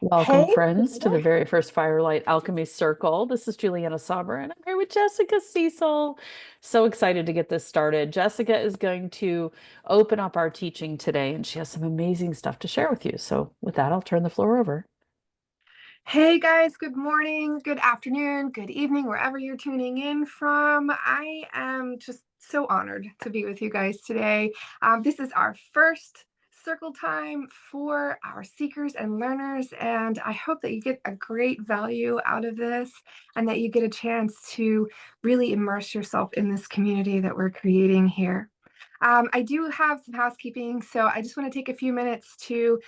Welcome, Hey, friends, to the very first Firelight Alchemy Circle. This is Juliana Sabra, and I'm here with Jessica Cecil. So excited to get this started. Jessica is going to open up our teaching today, and she has some amazing stuff to share with you. So, with that, I'll turn the floor over. hey guys, good morning, good afternoon, good evening, wherever you're tuning in from. I am just so honored to be with you guys today. This is our first circle time for our seekers and learners, and I hope that you get a great value out of this and that you get a chance to really immerse yourself in this community that we're creating here. I do have some housekeeping, so I just want to take a few minutes to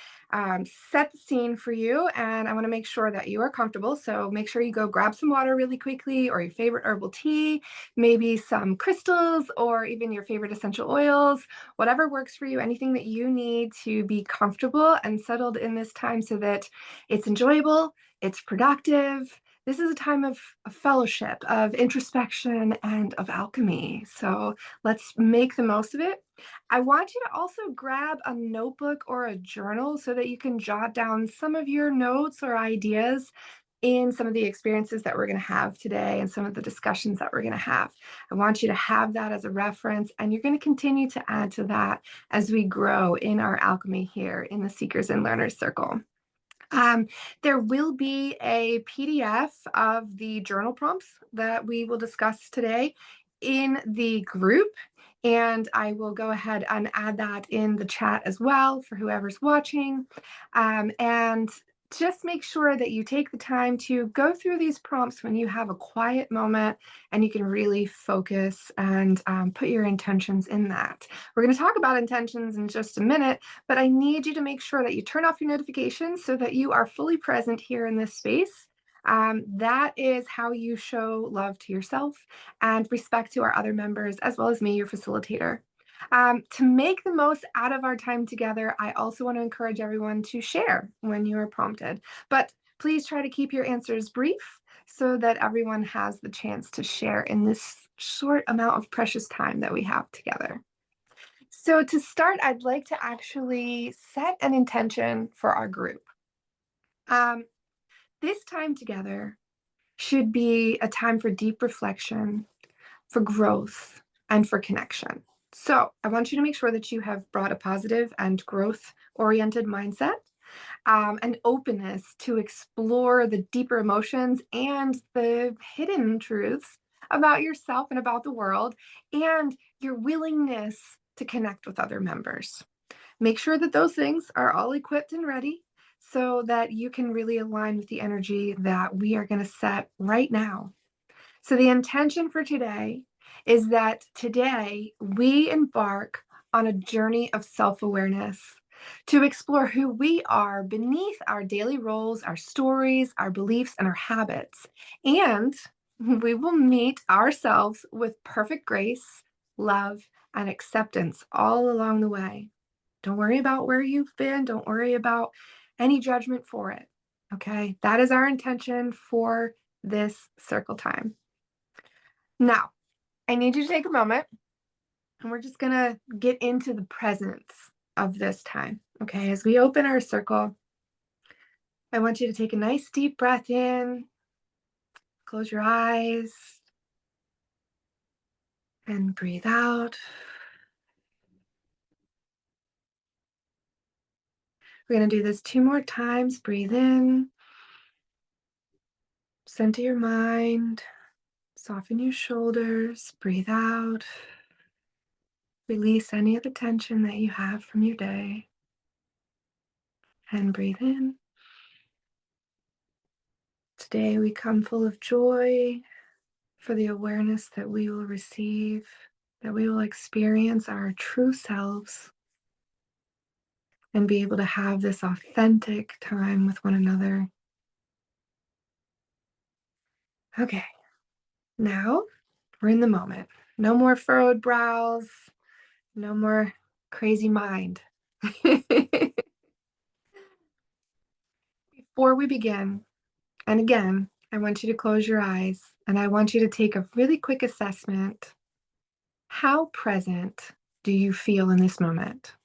set the scene for you, and I want to make sure that you are comfortable. So make sure you go grab some water really quickly, or your favorite herbal tea, maybe some crystals, or even your favorite essential oils, whatever works for you, anything that you need to be comfortable and settled in this time so that it's enjoyable, it's productive. This is a time of fellowship, of introspection, and of alchemy. So let's make the most of it. I want you to also grab a notebook or a journal so that you can jot down some of your notes or ideas in some of the experiences that we're going to have today and some of the discussions that we're going to have. I want you to have that as a reference, and you're going to continue to add to that as we grow in our alchemy here in the Seekers and Learners Circle. There will be a PDF of the journal prompts that we will discuss today in the group, and I will go ahead and add that in the chat as well for whoever's watching. And just make sure that you take the time to go through these prompts when you have a quiet moment and you can really focus and put your intentions in that. We're going to talk about intentions in just a minute, but I need you to make sure that you turn off your notifications so that you are fully present here in this space. That is how you show love to yourself and respect to our other members, as well as me, your facilitator. To make the most out of our time together, I also want to encourage everyone to share when you are prompted. But please try to keep your answers brief so that everyone has the chance to share in this short amount of precious time that we have together. So to start, I'd like to actually set an intention for our group. Um, this time together should be a time for deep reflection, for growth, and for connection. So I want you to make sure that you have brought a positive and growth-oriented mindset, an openness to explore the deeper emotions and the hidden truths about yourself and about the world, and your willingness to connect with other members. Make sure that those things are all equipped and ready so that you can really align with the energy that we are going to set right now. So the intention for today is that today we embark on a journey of self-awareness to explore who we are beneath our daily roles, our stories, our beliefs, and our habits. And we will meet ourselves with perfect grace, love, and acceptance all along the way. Don't worry about where you've been. Don't worry about any judgment for it. Okay, that is our intention for this circle time. Now, I need you to take a moment and we're just going to get into the presence of this time. Okay, as we open our circle, I want you to take a nice deep breath in, close your eyes, and breathe out. We're going to do this 2 more times. Breathe in, center your mind, soften your shoulders, breathe out. Release any of the tension that you have from your day. And breathe in. Today we come full of joy for the awareness that we will receive, that we will experience our true selves and be able to have this authentic time with one another. Okay, now we're in the moment. No more furrowed brows, no more crazy mind. Before we begin, and again, I want you to close your eyes and I want you to take a really quick assessment. How present do you feel in this moment?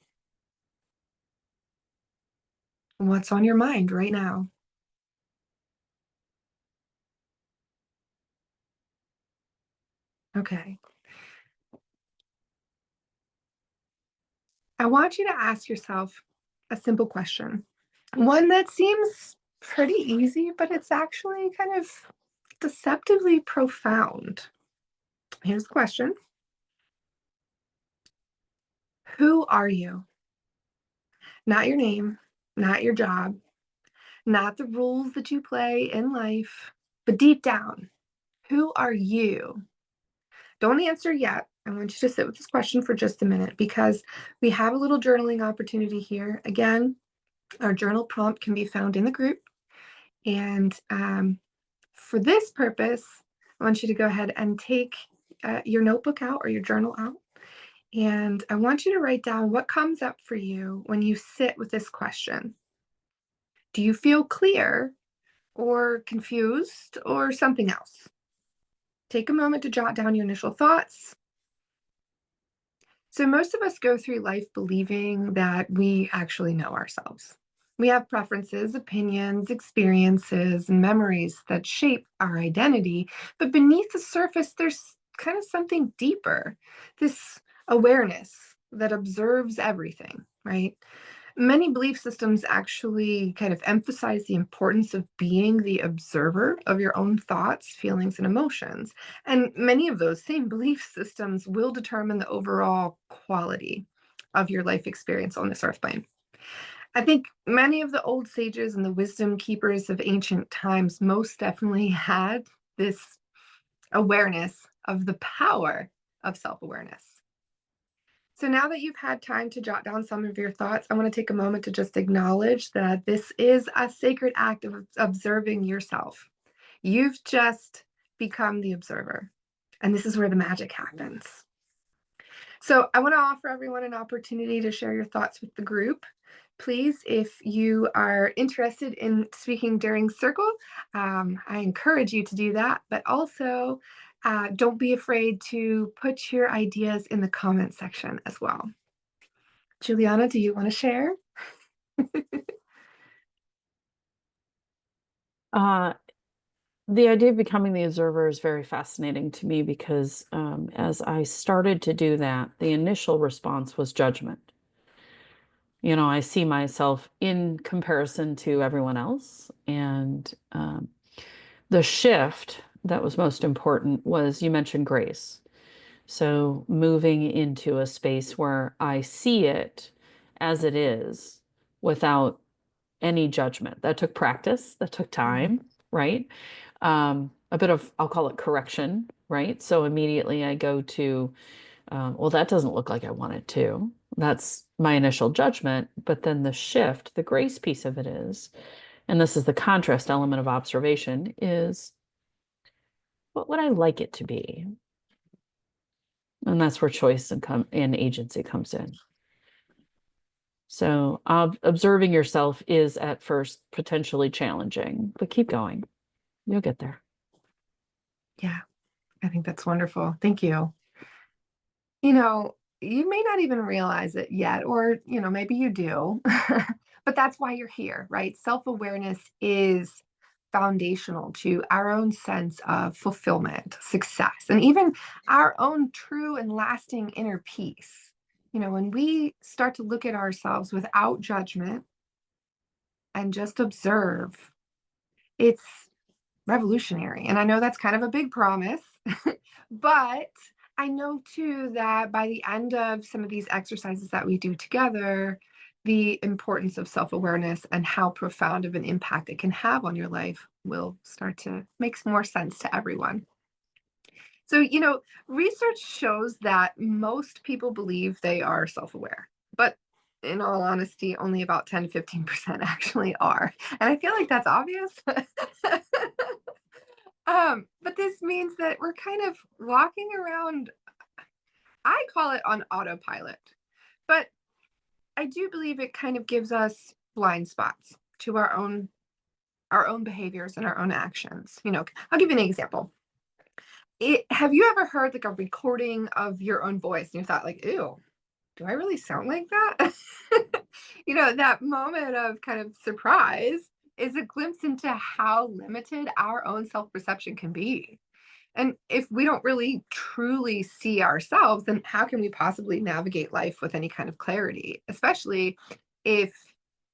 What's on your mind right now? Okay. I want you to ask yourself a simple question. One that seems pretty easy, but it's actually kind of deceptively profound. Here's the question. Who are you? Not your name, not your job, not the rules that you play in life, but deep down, who are you? Don't answer yet. I want you to sit with this question for just a minute because we have a little journaling opportunity here. Again, our journal prompt can be found in the group. And for this purpose, I want you to go ahead and take your notebook out or your journal out. And I want you to write down what comes up for you when you sit with this question. Do you feel clear or confused or something else? Take a moment to jot down your initial thoughts. So most of us go through life believing that we actually know ourselves. We have preferences, opinions, experiences, and memories that shape our identity. But beneath the surface, there's kind of something deeper, this awareness that observes everything, right? Many belief systems actually kind of emphasize the importance of being the observer of your own thoughts, feelings, and emotions. And many of those same belief systems will determine the overall quality of your life experience on this earth plane. I think many of the old sages and the wisdom keepers of ancient times most definitely had this awareness of the power of self-awareness. So now that you've had time to jot down some of your thoughts, I want to take a moment to just acknowledge that this is a sacred act of observing yourself. You've just become the observer, and this is where the magic happens. So I want to offer everyone an opportunity to share your thoughts with the group. Please, if you are interested in speaking during circle, I encourage you to do that, but also don't be afraid to put your ideas in the comment section as well. Juliana, do you want to share? Uh, the idea of becoming the observer is very fascinating to me because as I started to do that, the initial response was judgment. I see myself in comparison to everyone else. And the shift that was most important was you mentioned grace. So moving into a space where I see it as it is without any judgment. That took practice, that took time, right? A bit of, I'll call it correction, right? So immediately I go to, well, that doesn't look like I want it to. That's my initial judgment. But then the shift, the grace piece of it is, and this is the contrast element of observation, is what would I like it to be? And that's where choice and agency comes in. So observing yourself is at first potentially challenging, but keep going. You'll get there. Yeah, I think that's wonderful. Thank you. You may not even realize it yet, or, maybe you do, but that's why you're here, right? Self-awareness is foundational to our own sense of fulfillment, success, and even our own true and lasting inner peace. When we start to look at ourselves without judgment and just observe, it's revolutionary. And I know that's kind of a big promise, but I know too that by the end of some of these exercises that we do together, the importance of self-awareness and how profound of an impact it can have on your life will start to make more sense to everyone. So, research shows that most people believe they are self-aware, but in all honesty, only about 10 to 15% actually are. And I feel like that's obvious. But this means that we're kind of walking around, I call it on autopilot, but I do believe it kind of gives us blind spots to our own behaviors and our own actions. I'll give you an example. Have you ever heard like a recording of your own voice and you thought like, ew, do I really sound like that? That moment of kind of surprise is a glimpse into how limited our own self-perception can be. And if we don't really truly see ourselves, then how can we possibly navigate life with any kind of clarity, especially if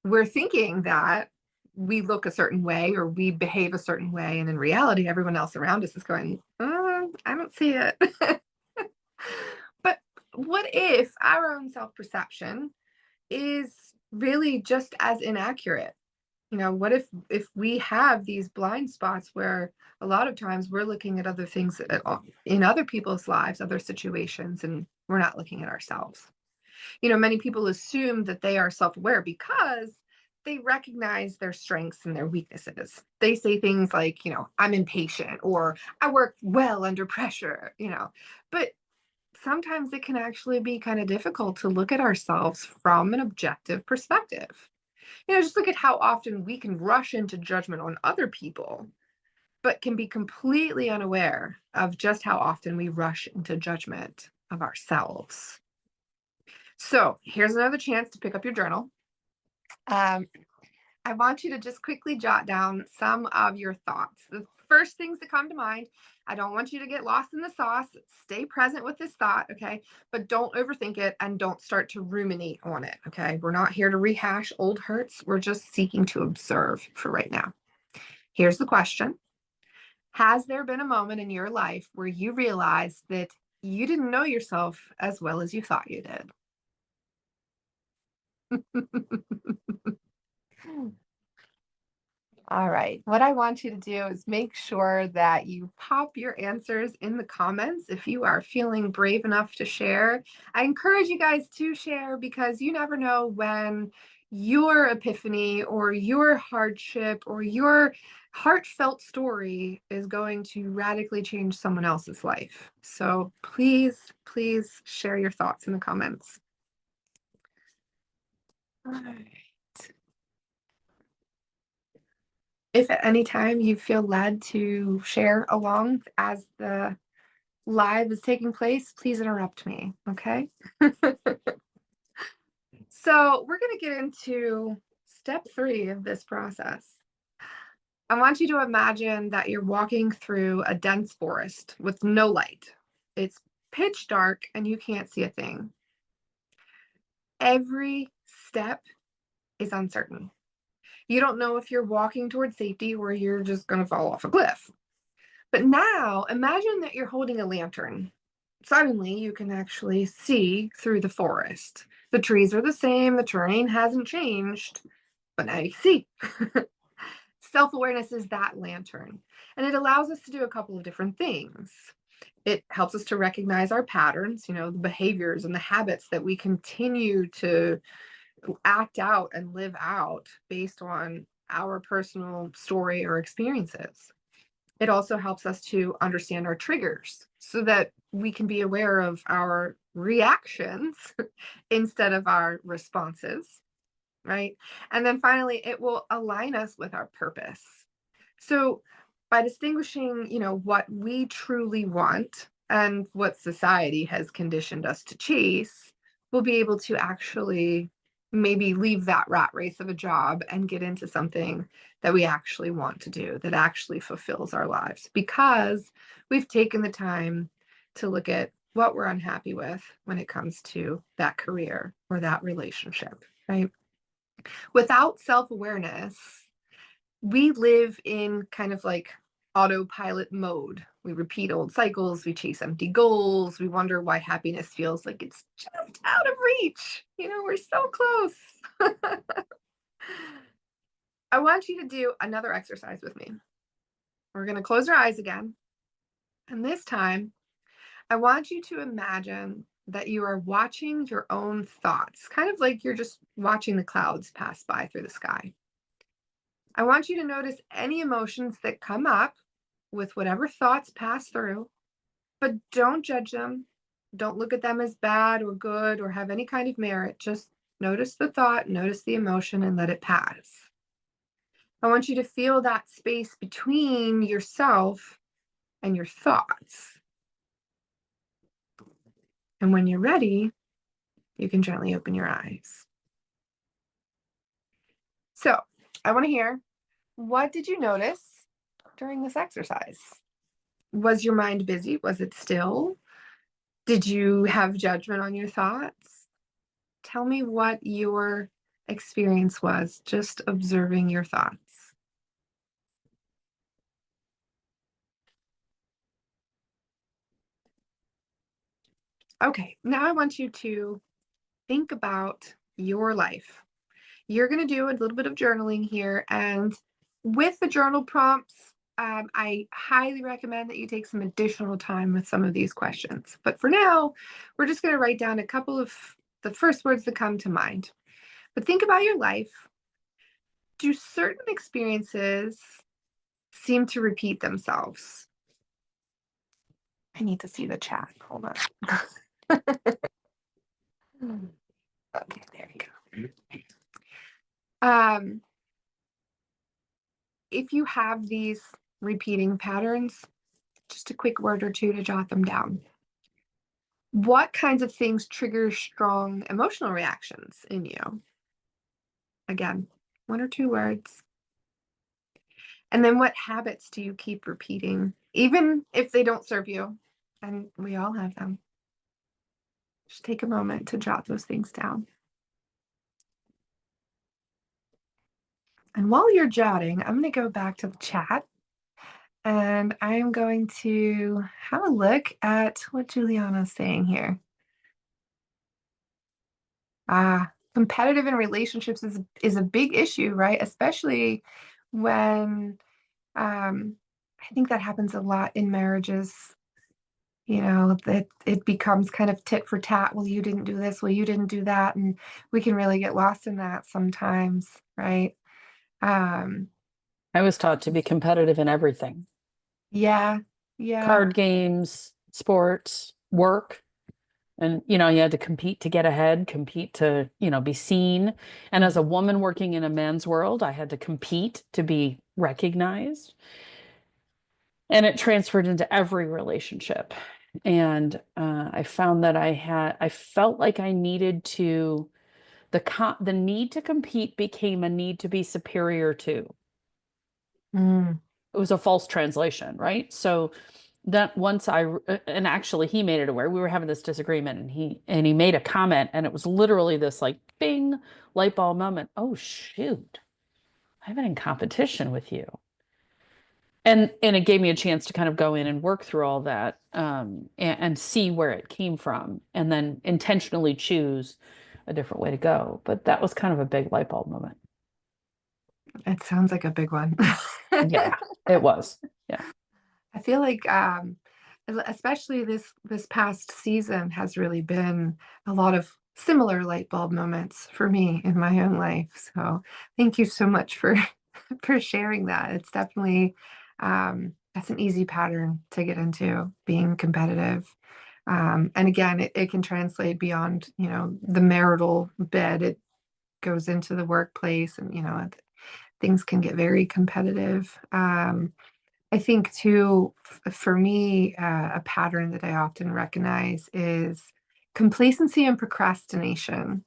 we're thinking that we look a certain way or we behave a certain way, and in reality, everyone else around us is going, I don't see it. But what if our own self-perception is really just as inaccurate? What if we have these blind spots where a lot of times we're looking at other things in other people's lives, other situations, and we're not looking at ourselves? Many people assume that they are self-aware because they recognize their strengths and their weaknesses. They say things like, I'm impatient, or I work well under pressure, but sometimes it can actually be kind of difficult to look at ourselves from an objective perspective. Just look at how often we can rush into judgment on other people, but can be completely unaware of just how often we rush into judgment of ourselves. So here's another chance to pick up your journal. I want you to just quickly jot down some of your thoughts. The first things that come to mind. I don't want you to get lost in the sauce. Stay present with this thought, okay? But don't overthink it and don't start to ruminate on it, okay? We're not here to rehash old hurts. We're just seeking to observe for right now. Here's the question. Has there been a moment in your life where you realized that you didn't know yourself as well as you thought you did? All right. What I want you to do is make sure that you pop your answers in the comments if you are feeling brave enough to share. I encourage you guys to share because you never know when your epiphany or your hardship or your heartfelt story is going to radically change someone else's life. So please, please share your thoughts in the comments. All right. If at any time you feel led to share along as the live is taking place, please interrupt me, okay? So we're going to get into step 3 of this process. I want you to imagine that you're walking through a dense forest with no light. It's pitch dark and you can't see a thing. Every step is uncertain. You don't know if you're walking towards safety or you're just going to fall off a cliff. But now imagine that you're holding a lantern. Suddenly you can actually see through the forest. The trees are the same, the terrain hasn't changed, but now you see. Self-awareness is that lantern, and it allows us to do a couple of different things. It helps us to recognize our patterns, the behaviors and the habits that we continue to act out and live out based on our personal story or experiences. It also helps us to understand our triggers so that we can be aware of our reactions instead of our responses, right? And then finally, it will align us with our purpose. So by distinguishing, what we truly want and what society has conditioned us to chase, we'll be able to actually maybe leave that rat race of a job and get into something that we actually want to do, that actually fulfills our lives, because we've taken the time to look at what we're unhappy with when it comes to that career or that relationship, right? Without self-awareness, we live in kind of like autopilot mode. We repeat old cycles, we chase empty goals, we wonder why happiness feels like it's just out of reach. We're so close. I want you to do another exercise with me. We're going to close our eyes again. And this time, I want you to imagine that you are watching your own thoughts, kind of like you're just watching the clouds pass by through the sky. I want you to notice any emotions that come up with whatever thoughts pass through, but don't judge them. Don't look at them as bad or good or have any kind of merit. Just notice the thought, notice the emotion, and let it pass. I want you to feel that space between yourself and your thoughts. And when you're ready, you can gently open your eyes. So I want to hear, what did you notice during this exercise? Was your mind busy? Was it still? Did you have judgment on your thoughts? Tell me what your experience was just observing your thoughts. Okay, now I want you to think about your life. You're going to do a little bit of journaling here. And with the journal prompts, I highly recommend that you take some additional time with some of these questions. But for now, we're just going to write down a couple of the first words that come to mind. But think about your life. Do certain experiences seem to repeat themselves? I need to see the chat. Hold on. Okay, there you go. If you have these repeating patterns, just a quick word or two to jot them down. What kinds of things trigger strong emotional reactions in you? Again, one or two words. And then what habits do you keep repeating, even if they don't serve you? And we all have them. Just take a moment to jot those things down. And while you're jotting, I'm going to go back to the chat and I'm going to have a look at what Juliana's saying here. Competitive in relationships is a big issue, right? Especially when I think that happens a lot in marriages. That it becomes kind of tit for tat. Well, you didn't do this. Well, you didn't do that. And we can really get lost in that sometimes, right? I was taught to be competitive in everything. Yeah, yeah. Card games, sports, work. And, you had to compete to get ahead, compete to, be seen. And as a woman working in a man's world, I had to compete to be recognized. And it transferred into every relationship. And I found that I felt like I needed to, the need to compete became a need to be superior to. Mm. It was a false translation, right? So that once and actually he made it aware, we were having this disagreement and he made a comment and it was literally this like bing light bulb moment. Oh shoot, I've been in competition with you. And it gave me a chance to kind of go in and work through all that and see where it came from and then intentionally choose a different way to go. But that was kind of a big light bulb moment. It sounds like a big one. Yeah, it was. Yeah. I feel like especially this past season has really been a lot of similar light bulb moments for me in my own life. So thank you so much for for sharing that. It's definitely that's an easy pattern to get into, being competitive. And again, it can translate beyond, the marital bed. It goes into the workplace and, things can get very competitive. I think too, for me, a pattern that I often recognize is complacency and procrastination.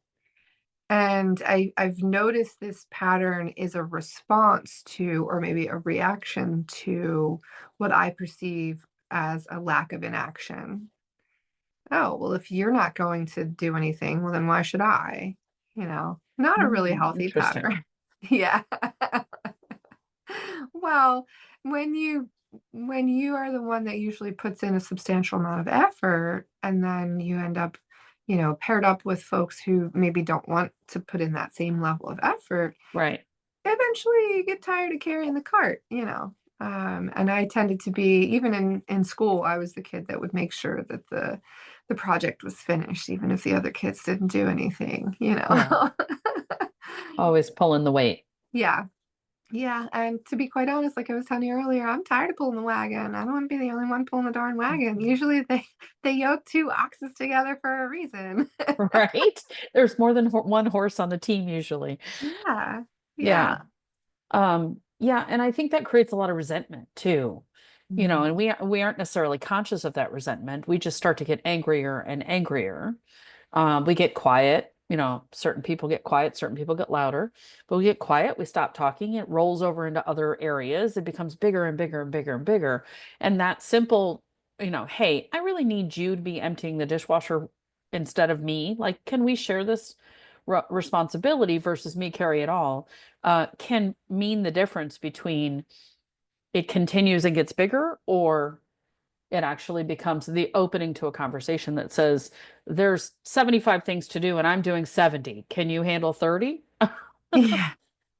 And I've noticed this pattern is a response to, or maybe a reaction to, what I perceive as a lack of inaction. Oh, well, if you're not going to do anything, well, then why should I? Not a really healthy Interesting. pattern. Yeah. Well, when you are the one that usually puts in a substantial amount of effort and then you end up, paired up with folks who maybe don't want to put in that same level of effort, Right. eventually you get tired of carrying the cart. And I tended to be, even in school, I was the kid that would make sure that the project was finished, even if the other kids didn't do anything. Yeah. Always pulling the weight. Yeah. Yeah, and to be quite honest, like I was telling you earlier, I'm tired of pulling the wagon. I don't want to be the only one pulling the darn wagon. Usually they yoke two oxes together for a reason. Right? There's more than one horse on the team usually. Yeah. Yeah. Yeah. Yeah, and I think that creates a lot of resentment too. Mhm. And we aren't necessarily conscious of that resentment. We just start to get angrier and angrier. We get quiet. certain people get quiet, certain people get louder, but we get quiet, we stop talking, it rolls over into other areas, it becomes bigger and bigger and bigger and bigger. And that simple, hey, I really need you to be emptying the dishwasher instead of me. Like, can we share this responsibility versus me carry it all? Can mean the difference between it continues and gets bigger, or it actually becomes the opening to a conversation that says, there's 75 things to do and I'm doing 70. Can you handle 30? Yeah,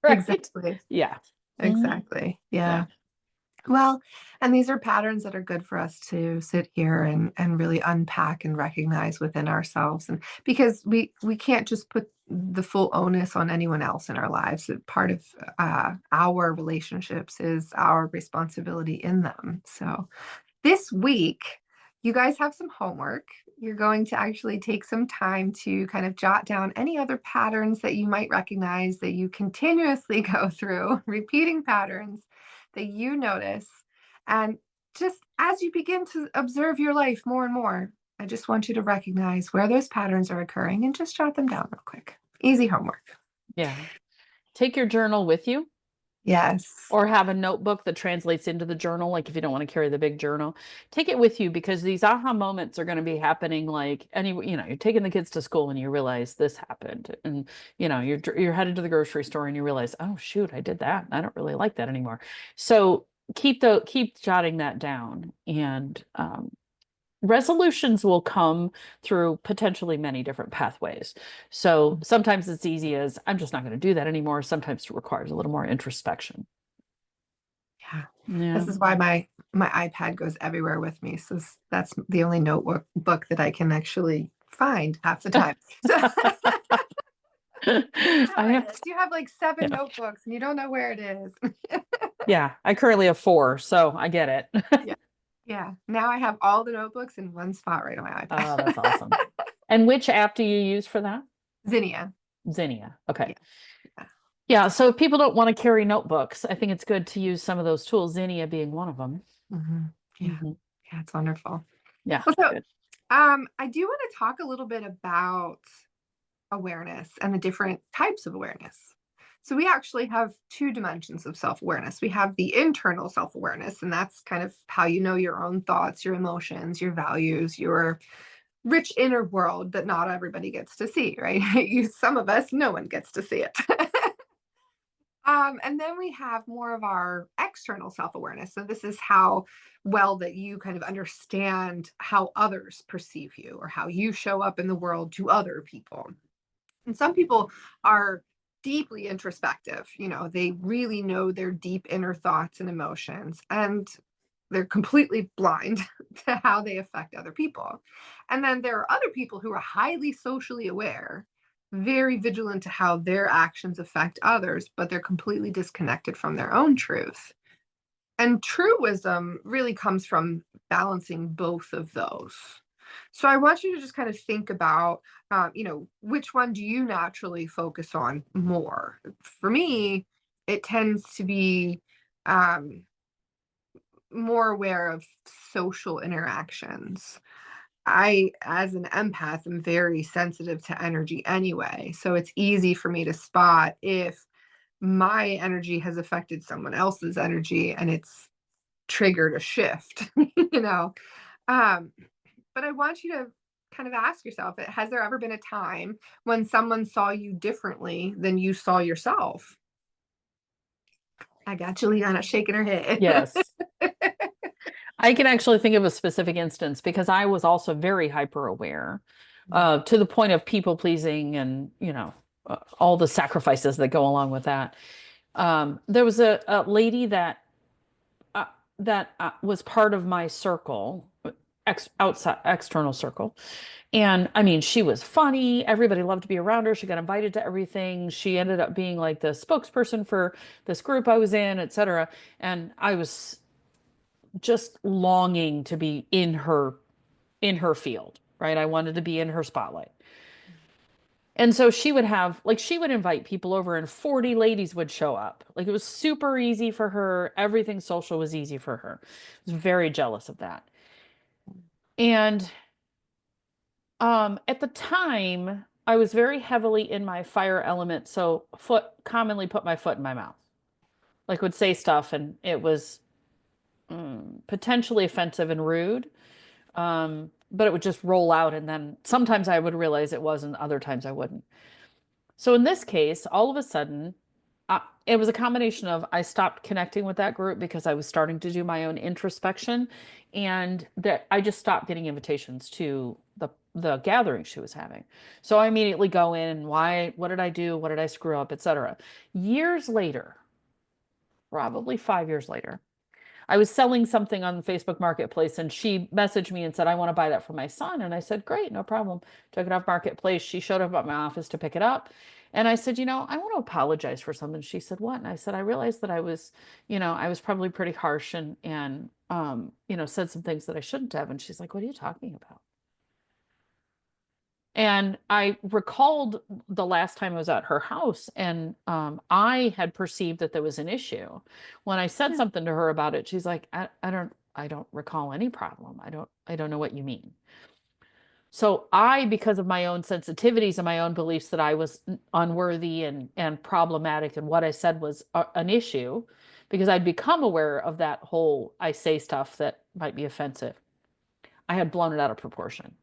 Right? exactly. Yeah. Mhm. Exactly. Yeah. Yeah. Well, and these are patterns that are good for us to sit here and really unpack and recognize within ourselves. And because we can't just put the full onus on anyone else in our lives. That part of our relationships is our responsibility in them. So this week, you guys have some homework. You're going to actually take some time to kind of jot down any other patterns that you might recognize that you continuously go through, repeating patterns that you notice. And just as you begin to observe your life more and more, I just want you to recognize where those patterns are occurring and just jot them down real quick. Easy homework. Yeah. Take your journal with you, Yes. or have a notebook that translates into the journal. Like if you don't want to carry the big journal, take it with you, because these aha moments are going to be happening like you're taking the kids to school and you realize this happened. And you're headed to the grocery store and you realize, oh shoot, I did that. I don't really like that anymore. So keep jotting that down. And resolutions will come through potentially many different pathways. So sometimes it's easy as, I'm just not going to do that anymore. Sometimes it requires a little more introspection. Yeah. Yeah. This is why my iPad goes everywhere with me. So that's the only notebook book that I can actually find half the time. So I how it have, is. You have like seven yeah. notebooks and you don't know where it is. Yeah, I currently have four, so I get it. Yeah. Yeah. Now I have all the notebooks in one spot right on my Oh, that's iPad. awesome. And which app do you use for that? Zinnia. Zinnia. Okay. Yeah. Yeah. Yeah, so if people don't want to carry notebooks, I think it's good to use some of those tools, Zinnia being one of them. Yeah. Hmm. Yeah. It's wonderful. Yeah, Well, it's so good. I do want to talk a little bit about awareness and the different types of awareness. So we actually have two dimensions of self-awareness. We have the internal self-awareness, and that's kind of how you know your own thoughts, your emotions, your values, your rich inner world that not everybody gets to see, right? Some of us, no one gets to see it. And then we have more of our external self-awareness. So this is how well that you kind of understand how others perceive you or how you show up in the world to other people. And some people are deeply introspective. They really know their deep inner thoughts and emotions, and they're completely blind to how they affect other people. And then there are other people who are highly socially aware, very vigilant to how their actions affect others, but they're completely disconnected from their own truth. And true wisdom really comes from balancing both of those. So I want you to just kind of think about, which one do you naturally focus on more? For me, it tends to be um, more aware of social interactions. I, as an empath, am very sensitive to energy anyway. So it's easy for me to spot if my energy has affected someone else's energy and it's triggered a shift, you know. Um, but I want you to kind of ask yourself, has there ever been a time when someone saw you differently than you saw yourself? I got Juliana shaking her head. Yes. I can actually think of a specific instance because I was also very hyper aware, to the point of people pleasing and, all the sacrifices that go along with that. There was a lady uh, that was part of my circle, outside external circle. And I mean, she was funny. Everybody loved to be around her. She got invited to everything. She ended up being like the spokesperson for this group I was in, etc. And I was just longing to be in her field, right? I wanted to be in her spotlight. And so she would invite people over and 40 ladies would show up. Like it was super easy for her. Everything social was easy for her. I was very jealous of that. And at the time, I was very heavily in my fire element, so foot commonly put my foot in my mouth. Like would say stuff and it was potentially offensive and rude. But it would just roll out and then sometimes I would realize it was and other times I wouldn't. So in this case, all of a sudden, it was a combination of I stopped connecting with that group because I was starting to do my own introspection, and that I just stopped getting invitations to the gathering she was having. So I immediately go in and why, what did I do? What did I screw up, etc. Years later, probably 5 years later, I was selling something on the Facebook Marketplace and she messaged me and said, I want to buy that for my son. And I said, great, no problem. Took it off Marketplace. She showed up at my office to pick it up. And I said, I want to apologize for something. She said, what? And I said, I realized that I was probably pretty harsh and said some things that I shouldn't have. And she's like, what are you talking about? And I recalled the last time I was at her house, and I had perceived that there was an issue. When I said Yeah. something to her about it, she's like, I don't recall any problem. I don't know what you mean. So because of my own sensitivities and my own beliefs that I was unworthy and problematic, and what I said was an issue, because I'd become aware of that whole I say stuff that might be offensive. I had blown it out of proportion.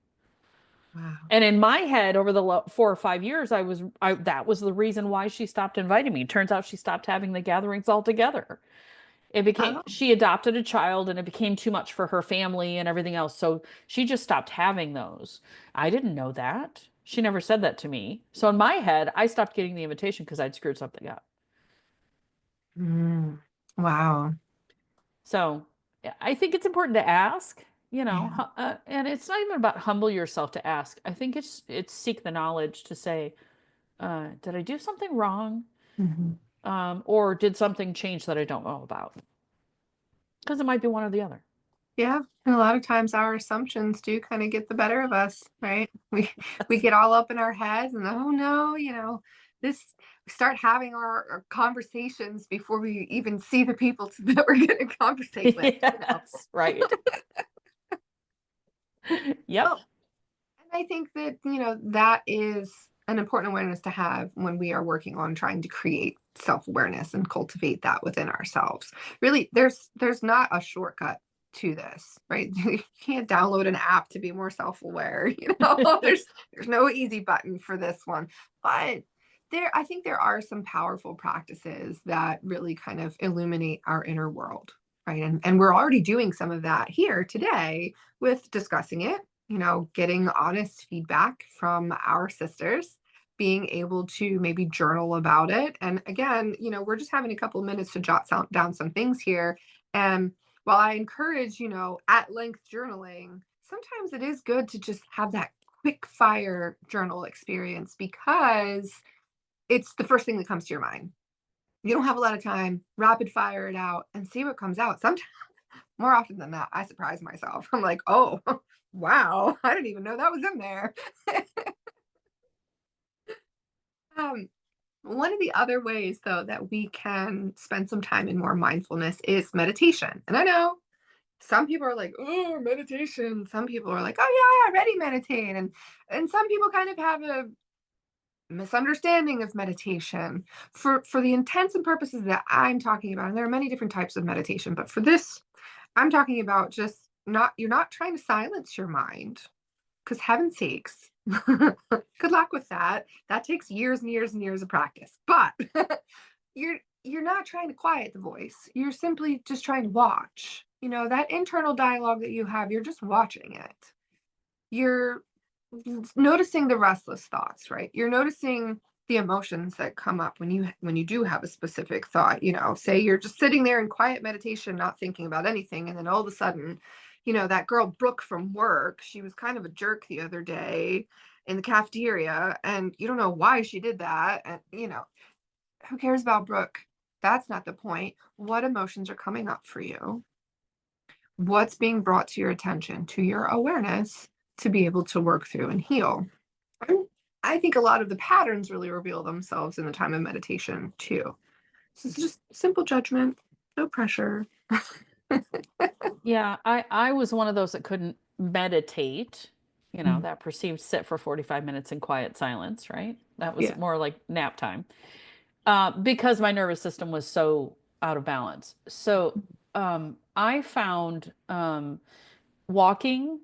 Wow. And in my head, over the 4 or 5 years, that was the reason why she stopped inviting me. Turns out she stopped having the gatherings altogether. Oh. She adopted a child and it became too much for her family and everything else. So she just stopped having those. I didn't know that. She never said that to me. So in my head, I stopped getting the invitation because I'd screwed something up. Mm. Wow. So yeah, I think it's important to ask, Yeah. and it's not even about humble yourself to ask. I think it's seek the knowledge to say, did I do something wrong? Mhm. Or did something change that I don't know about? Because it might be one or the other. Yeah, and a lot of times our assumptions do kind of get the better of us, right? We get all up in our heads and oh no, this we start having our conversations before we even see the people that we're going to conversate with. Yes, right. Yep. Well, and I think that, that is an important awareness to have when we are working on trying to create self-awareness and cultivate that within ourselves. Really, there's not a shortcut to this, right? You can't download an app to be more self-aware, there's no easy button for this one. But I think there are some powerful practices that really kind of illuminate our inner world, right? And we're already doing some of that here today with discussing it, getting honest feedback from our sisters, being able to maybe journal about it. And again, we're just having a couple of minutes to jot down some things here. And while I encourage, at length journaling, sometimes it is good to just have that quick fire journal experience because it's the first thing that comes to your mind. You don't have a lot of time, rapid fire it out and see what comes out. Sometimes more often than not, I surprise myself. I'm like, oh, wow, I didn't even know that was in there. um, One of the other ways, though, that we can spend some time in more mindfulness is meditation. And I know some people are like, oh, meditation. Some people are like, oh, yeah, I already meditate. And some people kind of have a misunderstanding of meditation. For the intents and purposes that I'm talking about, and there are many different types of meditation, but for this, I'm talking about just you're not trying to silence your mind, because heaven's sakes, good luck with that. That takes years and years and years of practice. But you're not trying to quiet the voice. You're simply just trying to watch. That internal dialogue that you have, you're just watching it. You're noticing the restless thoughts, right? You're noticing the emotions that come up when you do have a specific thought. Say you're just sitting there in quiet meditation, not thinking about anything, and then all of a sudden, that girl Brooke from work, she was kind of a jerk the other day in the cafeteria, and you don't know why she did that. And who cares about Brooke? That's not the point. What emotions are coming up for you? What's being brought to your attention, to your awareness, to be able to work through and heal? And I think a lot of the patterns really reveal themselves in the time of meditation too. So it's just simple judgment, no pressure. Yeah, I was one of those that couldn't meditate. you know, Mhm. that perceived sit for 45 minutes in quiet silence, right? That was Yeah. more like nap time, because my nervous system was so out of balance. So I found walking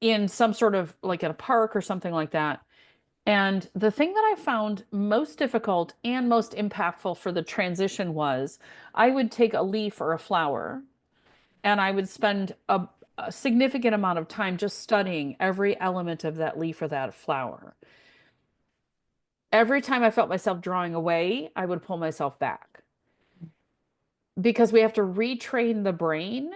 in some sort of like in a park or something like that. And the thing that I found most difficult and most impactful for the transition was I would take a leaf or a flower and I would spend a significant amount of time just studying every element of that leaf or that flower. Every time I felt myself drawing away, I would pull myself back because we have to retrain the brain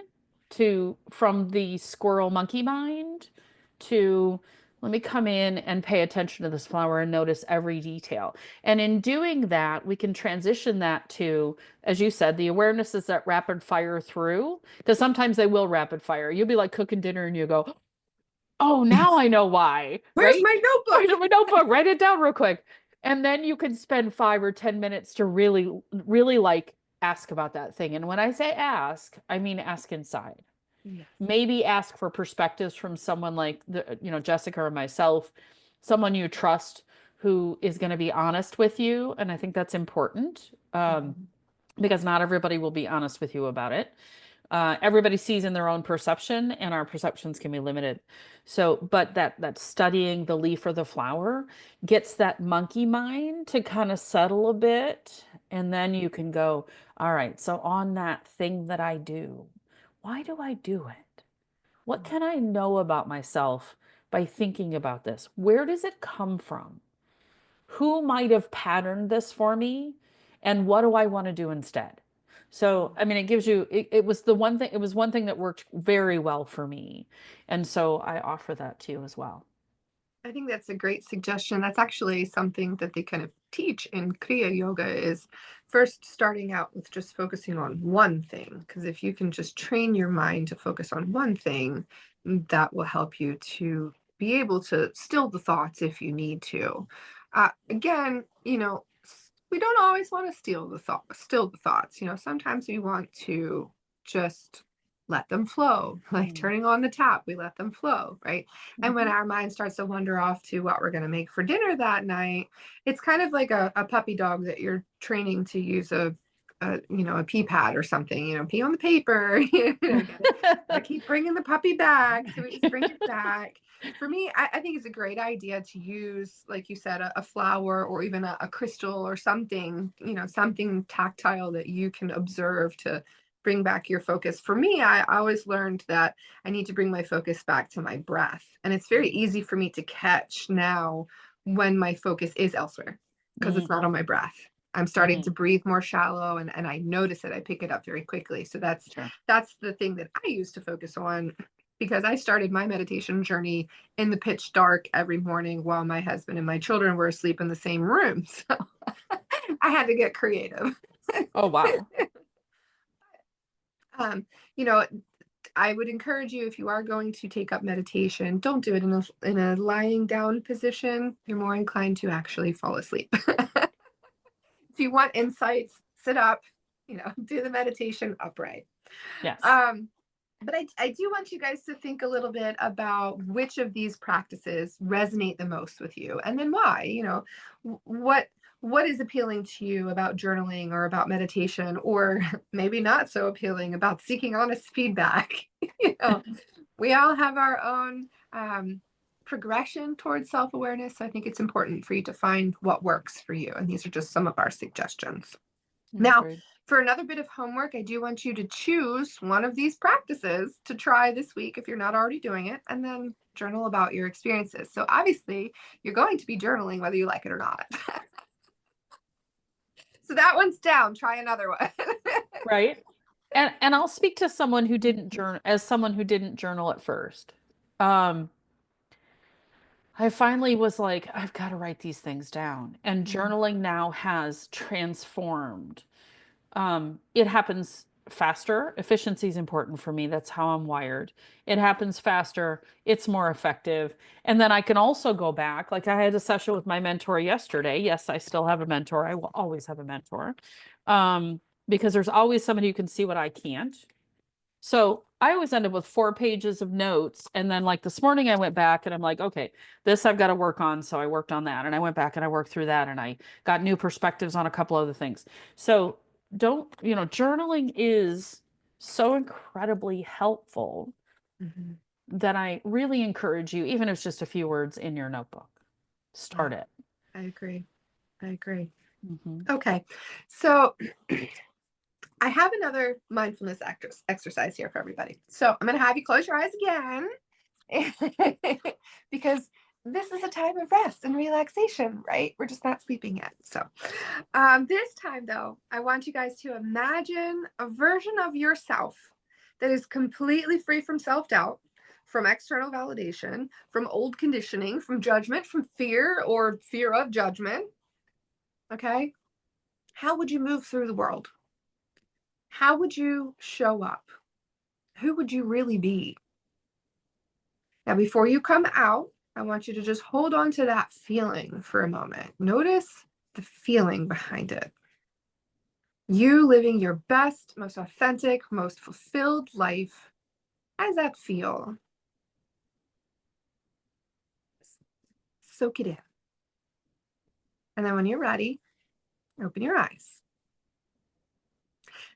to from the squirrel monkey mind to let me come in and pay attention to this flower and notice every detail. And in doing that, we can transition that to, as you said, the awareness is that rapid fire through, because sometimes they will rapid fire. You'll be like cooking dinner and you go, oh, now I know why, Where's right? my Where's notebook? my notebook? Write it down real quick. And then you can spend 5 or 10 minutes to really, really like ask about that thing. And when I say ask, I mean ask inside. Yes. Maybe ask for perspectives from someone like Jessica or myself, someone you trust who is going to be honest with you. And I think that's important, Mhm. because not everybody will be honest with you about it. Everybody sees in their own perception, and our perceptions can be limited. So, but that studying the leaf or the flower gets that monkey mind to kind of settle a bit, and then you can go, all right, so on that thing that I do, why do I do it? What can I know about myself by thinking about this? Where does it come from? Who might have patterned this for me? And what do I want to do instead? So, I mean, it gives you, it was the one thing, it was one thing that worked very well for me. And so I offer that to you as well. I think that's a great suggestion. That's actually something that they kind of teach in Kriya Yoga is first starting out with just focusing on one thing. Because if you can just train your mind to focus on one thing, that will help you to be able to still the thoughts if you need to. Again, we don't always want to still the thoughts. Sometimes we want to just let them flow, like Mm. turning on the tap, we let them flow, right? And when Mhm. our mind starts to wander off to what we're going to make for dinner that night, it's kind of like a puppy dog that you're training to use a pee pad or something, pee on the paper, gotta keep bringing the puppy back. So we just bring it back. For me, I think it's a great idea to use, like you said, a flower or even a crystal or something, something tactile that you can observe to bring back your focus. For me, I always learned that I need to bring my focus back to my breath. And it's very easy for me to catch now when my focus is elsewhere because it's not on my Mhm. breath. I'm starting to Mhm. breathe more shallow and I notice it. I pick it up very quickly. So that's Sure. that's the thing that I use to focus on because I started my meditation journey in the pitch dark every morning while my husband and my children were asleep in the same room. So I had to get creative. Oh, wow. um, you know, I would encourage you if you are going to take up meditation, don't do it in a lying down position. You're more inclined to actually fall asleep. If you want insights, sit up, do the meditation upright. Yes. Um, but I do want you guys to think a little bit about which of these practices resonate the most with you and then why. What is appealing to you about journaling or about meditation, or maybe not so appealing about seeking honest feedback. you know we all have our own progression towards self-awareness, so I think it's important for you to find what works for you, and these are just some of our suggestions. Now, Agreed. for another bit of homework, I do want you to choose one of these practices to try this week if you're not already doing it, and then journal about your experiences. So obviously, you're going to be journaling whether you like it or not. So that one's down. Try another one. Right. And I'll speak to someone who didn't journal as someone who didn't journal at first. Um, I finally was like, I've got to write these things down. And journaling now has transformed. It happens faster. Efficiency is important for me. That's how I'm wired. It happens faster. It's more effective. And then I can also go back. Like I had a session with my mentor yesterday. Yes, I still have a mentor. I will always have a mentor. Um, because there's always somebody who can see what I can't. So I always end up with 4 pages of notes. And then like this morning I went back and I'm like, okay, this I've got to work on. So I worked on that and I went back and I worked through that and I got new perspectives on a couple other things. So journaling is so incredibly helpful Mhm. that I really encourage you, even if it's just a few words in your notebook, Yeah, start it. I agree. I agree. Mhm. Okay, so I have another mindfulness exercise here for everybody. So I'm going to have you close your eyes again because this is a time of rest and relaxation, right? We're just not sleeping yet. So this time, though, I want you guys to imagine a version of yourself that is completely free from self-doubt, from external validation, from old conditioning, from judgment, from fear or fear of judgment. Okay? How would you move through the world? How would you show up? Who would you really be? Now, before you come out, I want you to just hold on to that feeling for a moment. Notice the feeling behind it. You living your best, most authentic, most fulfilled life. How does that feel? Soak it in. And then when you're ready, open your eyes.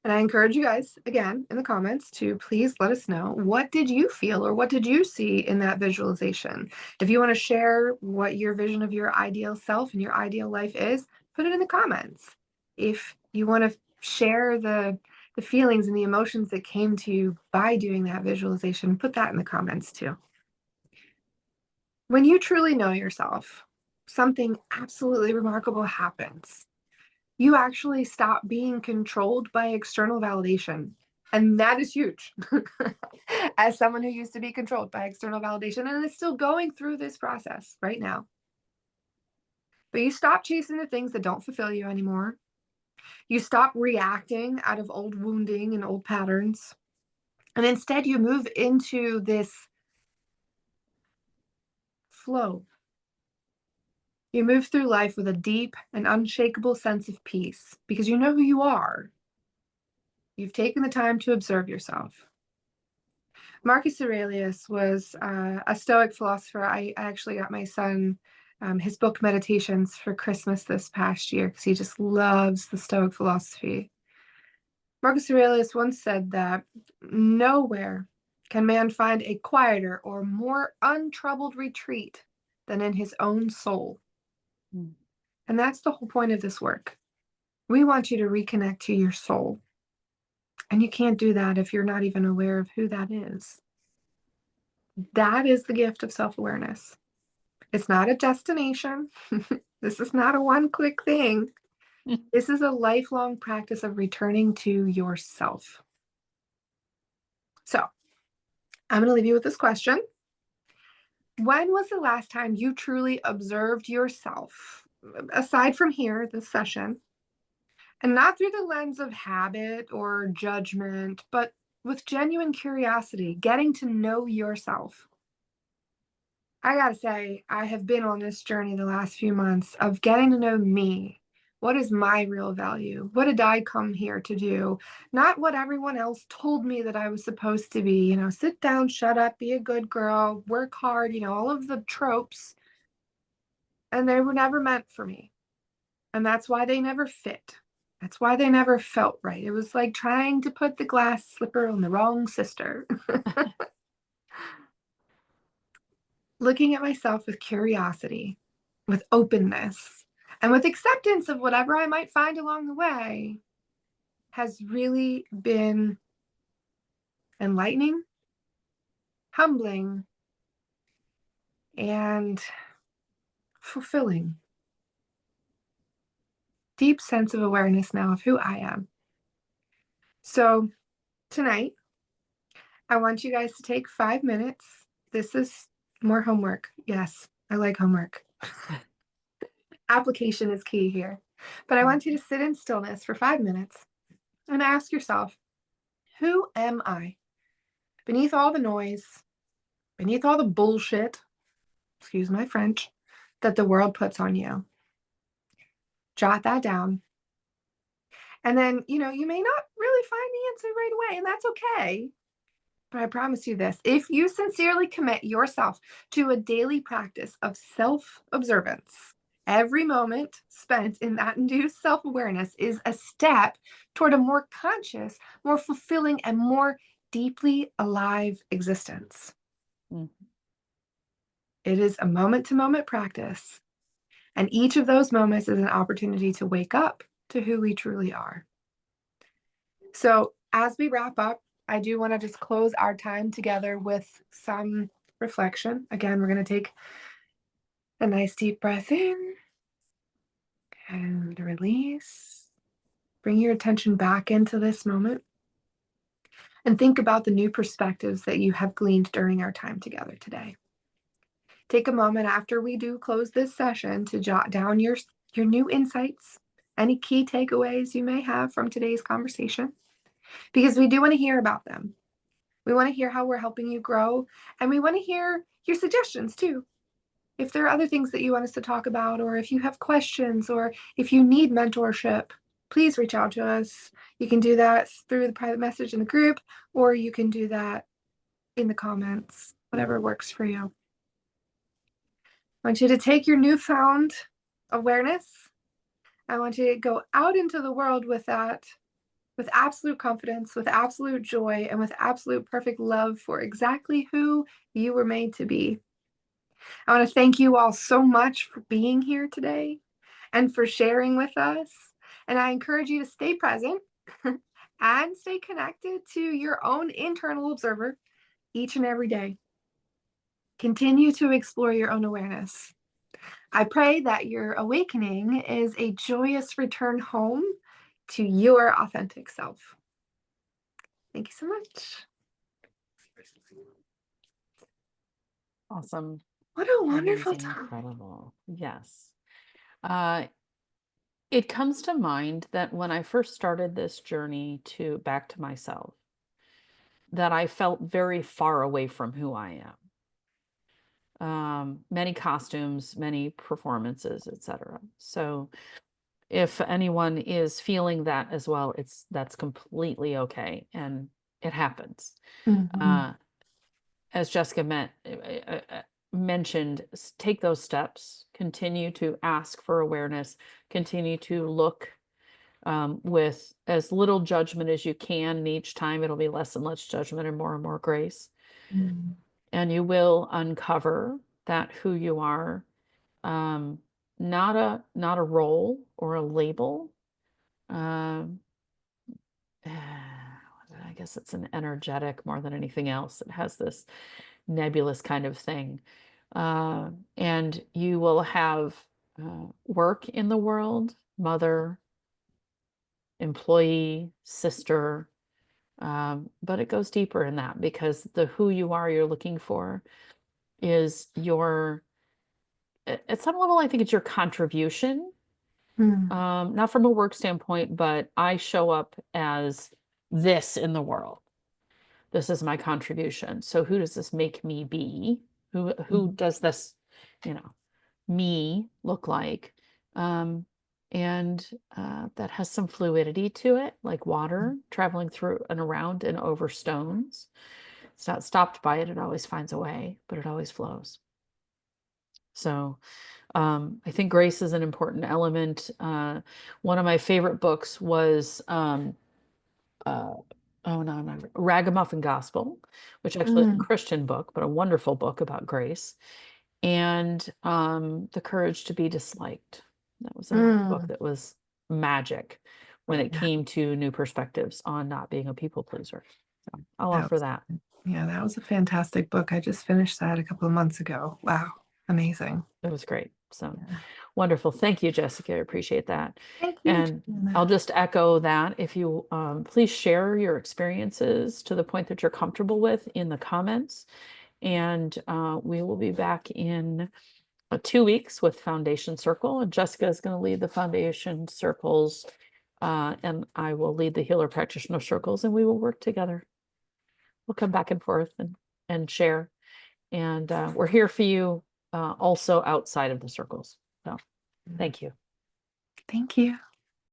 And I encourage you guys, again, in the comments to please let us know, what did you feel or what did you see in that visualization? If you want to share what your vision of your ideal self and your ideal life is, put it in the comments. If you want to share the feelings and the emotions that came to you by doing that visualization, put that in the comments too. When you truly know yourself, something absolutely remarkable happens. You actually stop being controlled by external validation. And that is huge. As someone who used to be controlled by external validation and is still going through this process right now. But you stop chasing the things that don't fulfill you anymore. You stop reacting out of old wounding and old patterns. And instead, you move into this flow. You move through life with a deep and unshakable sense of peace because you know who you are. You've taken the time to observe yourself. Marcus Aurelius was a Stoic philosopher. I actually got my son his book Meditations for Christmas this past year because he just loves the Stoic philosophy. Marcus Aurelius once said that nowhere can man find a quieter or more untroubled retreat than in his own soul. Mm. And that's the whole point of this work. We want you to reconnect to your soul. And you can't do that if you're not even aware of who that is. That is the gift of self-awareness. It's not a destination. This is not a one-click thing. This is a lifelong practice of returning to yourself. So I'm going to leave you with this question. When was the last time you truly observed yourself, aside from here, this session, and not through the lens of habit or judgment, but with genuine curiosity, getting to know yourself? I gotta say, I have been on this journey the last few months of getting to know me. What is my real value? What did I come here to do? Not what everyone else told me that I was supposed to be. Sit down, shut up, be a good girl, work hard, all of the tropes. And they were never meant for me. And that's why they never fit. That's why they never felt right. It was like trying to put the glass slipper on the wrong sister. Looking at myself with curiosity, with openness, and with acceptance of whatever I might find along the way has really been enlightening, humbling, and fulfilling. Deep sense of awareness now of who I am. So tonight, I want you guys to take 5 minutes. This is more homework. Yes, I like homework. Application is key here. But I want you to sit in stillness for 5 minutes and ask yourself, who am I? Beneath all the noise, beneath all the bullshit, excuse my French, that the world puts on you. Jot that down. And then, you may not really find the answer right away, and that's okay. But I promise you this, if you sincerely commit yourself to a daily practice of self-observance, every moment spent in that induced self-awareness is a step toward a more conscious, more fulfilling, and more deeply alive existence. Mm. It is a moment-to-moment practice, and each of those moments is an opportunity to wake up to who we truly are. So as we wrap up, I do want to just close our time together with some reflection. Again, we're going to take a nice deep breath in and release. Bring your attention back into this moment and think about the new perspectives that you have gleaned during our time together today. Take a moment after we do close this session to jot down your new insights, any key takeaways you may have from today's conversation, because we do want to hear about them. We want to hear how we're helping you grow, and we want to hear your suggestions too. If there are other things that you want us to talk about, or if you have questions, or if you need mentorship, please reach out to us. You can do that through the private message in the group, or you can do that in the comments, whatever works for you. I want you to take your newfound awareness. I want you to go out into the world with that, with absolute confidence, with absolute joy, and with absolute perfect love for exactly who you were made to be. I want to thank you all so much for being here today and for sharing with us. And I encourage you to stay present and stay connected to your own internal observer each and every day. Continue to explore your own awareness. I pray that your awakening is a joyous return home to your authentic self. Thank you so much. Awesome. What a wonderful Amazing, time. incredible. Yes. It comes to mind that when I first started this journey back to myself, that I felt very far away from who I am. Many costumes, many performances, etc. So if anyone is feeling that as well, that's completely okay, and it happens. Mm-hmm. As Jessica mentioned, take those steps, continue to ask for awareness, continue to look with as little judgment as you can. And each time it'll be less and less judgment and more grace. Mm-hmm. And you will uncover that who you are, not a role or a label. Um, I guess it's an energetic more than anything else. It has this nebulous kind of thing. And you will have work in the world, mother, employee, sister, but it goes deeper in that, because the who you are you're looking for is at some level, I think it's your contribution, not from a work standpoint, but I show up as this in the world. This is my contribution. So who does this make me be? Who does this, me look like? And that has some fluidity to it, like water traveling through and around and over stones. It's not stopped by it. It always finds a way, but it always flows. So I think grace is an important element. One of my favorite books was oh no, not Ragamuffin Gospel, which actually is a Mm-hmm. Christian book, but a wonderful book about grace. And The Courage to Be Disliked. That was another book that was magic when it Yeah, came to new perspectives on not being a people pleaser. So I'll that offer was, that. yeah, that was a fantastic book. I just finished that a couple of months ago. Wow, amazing. It was great. So Yeah. wonderful. Thank you, Jessica. I appreciate that. Thank you, And I'll Joanna. just echo that. If you please share your experiences to the point that you're comfortable with in the comments. And we will be back in 2 weeks with Foundation Circle. And Jessica is going to lead the Foundation Circles, and I will lead the Healer Practitioner Circles, and we will work together. We'll come back and forth and share. And we're here for you also outside of the circles. So thank you. Thank you.